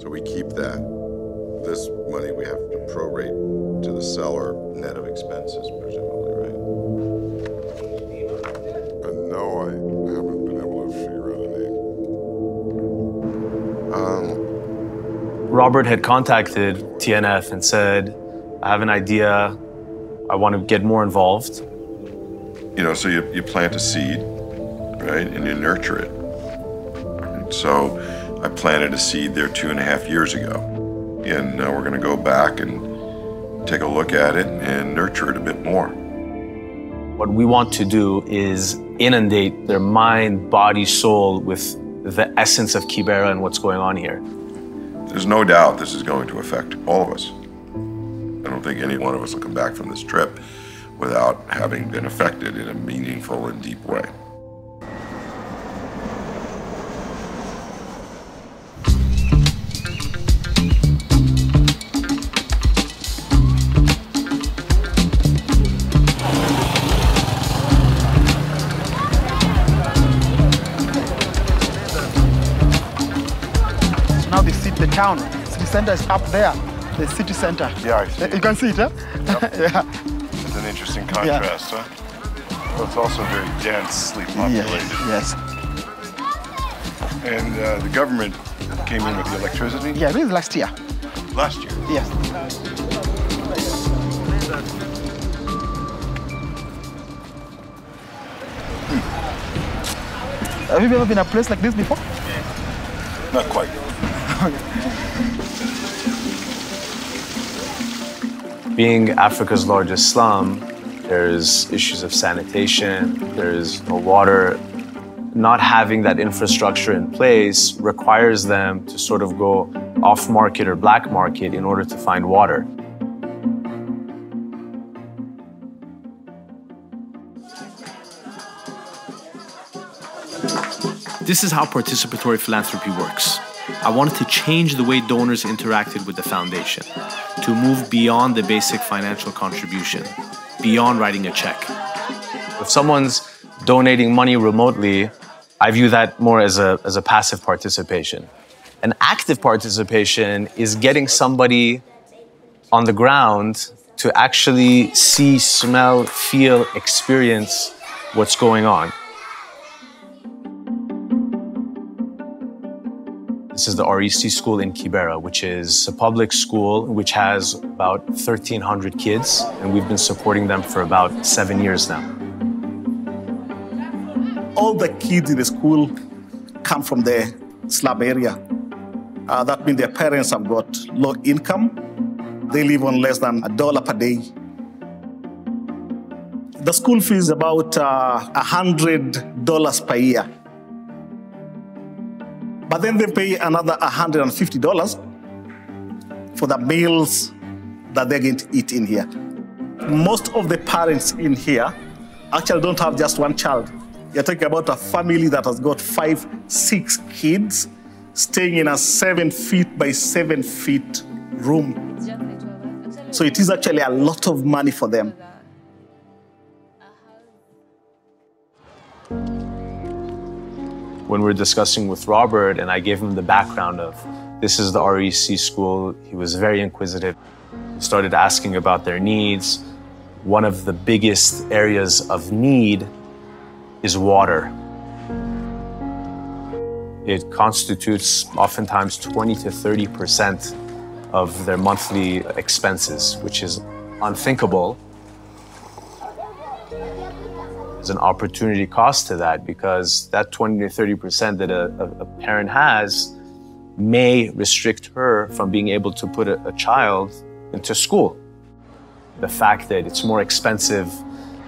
So we keep that. This money we have to prorate to the seller net of expenses, presumably, right? No, I haven't been able to figure out a name. Robert had contacted TNF and said, I have an idea, I want to get more involved. You know, so you plant a seed, right, and you nurture it. And so I planted a seed there 2.5 years ago. And now we're going to go back and take a look at it and nurture it a bit more. What we want to do is inundate their mind, body, soul with the essence of Kibera and what's going on here. There's no doubt this is going to affect all of us. I don't think any one of us will come back from this trip without having been affected in a meaningful and deep way. Now the town, city center is up there, the city center. Yeah, I see. You can see it, huh? Yep. Yeah. It's an interesting contrast, huh? Well, it's also very densely populated. Yes. And the government came in with the electricity? Yeah, this is last year. Last year? Yes. Have you ever been a place like this before? Not quite. Being Africa's largest slum, there's issues of sanitation, there's no water. Not having that infrastructure in place requires them to sort of go off-market or black market in order to find water. This is how participatory philanthropy works. I wanted to change the way donors interacted with the foundation, to move beyond the basic financial contribution, beyond writing a check. If someone's donating money remotely, I view that more as a passive participation. An active participation is getting somebody on the ground to actually see, smell, feel, experience what's going on. This is the REC school in Kibera, which is a public school which has about 1,300 kids, and we've been supporting them for about 7 years now. All the kids in the school come from the slum area. That means their parents have got low income. They live on less than $1 per day. The school fee is about $100 per year. But then they pay another $150 for the meals that they're going to eat in here. Most of the parents in here actually don't have just one child. You're talking about a family that has got 5, 6 kids staying in a 7 feet by 7 feet room. So it is actually a lot of money for them. When we were discussing with Robert and I gave him the background of this is the REC school, he was very inquisitive. He started asking about their needs. One of the biggest areas of need is water. It constitutes oftentimes 20 to 30% of their monthly expenses, which is unthinkable. There's an opportunity cost to that because that 20 to 30% that a parent has may restrict her from being able to put a child into school. The fact that it's more expensive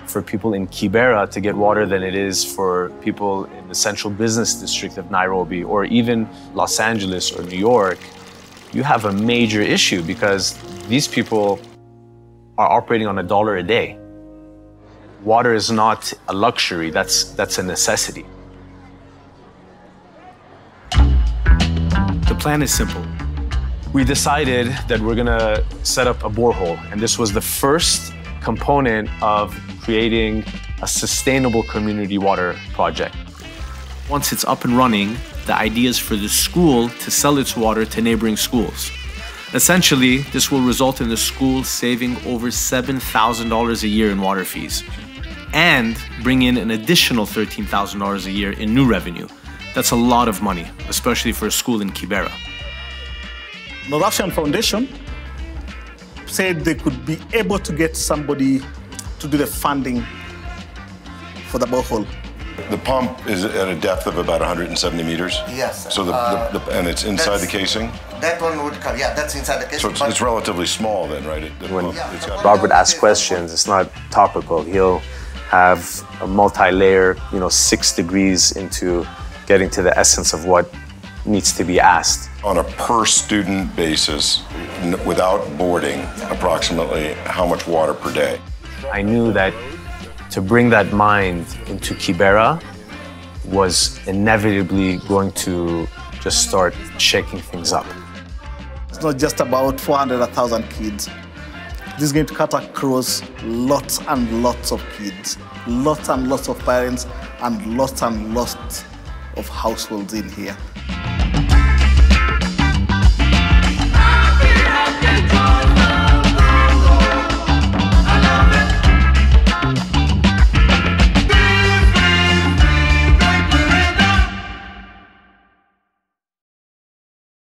for people in Kibera to get water than it is for people in the central business district of Nairobi or even Los Angeles or New York, you have a major issue because these people are operating on $1 a day. Water is not a luxury, that's a necessity. The plan is simple. We decided that we're gonna set up a borehole, and this was the first component of creating a sustainable community water project. Once it's up and running, the idea is for the school to sell its water to neighboring schools. Essentially, this will result in the school saving over $7,000 a year in water fees and bring in an additional $13,000 a year in new revenue. That's a lot of money, especially for a school in Kibera. Nourafchan Foundation said they could be able to get somebody to do the funding for the borehole. The pump is at a depth of about 170 meters? Yes. So and it's inside the casing? That one would come, yeah, that's inside the casing. So it's relatively small then, right? When Robert asks questions, it's not topical. He'll have a multi-layer, 6 degrees into getting to the essence of what needs to be asked. On a per student basis, without boarding, approximately how much water per day? I knew that to bring that mind into Kibera was inevitably going to just start shaking things up. It's not just about 400,000 kids. This is going to cut across lots and lots of kids, lots and lots of parents, and lots of households in here.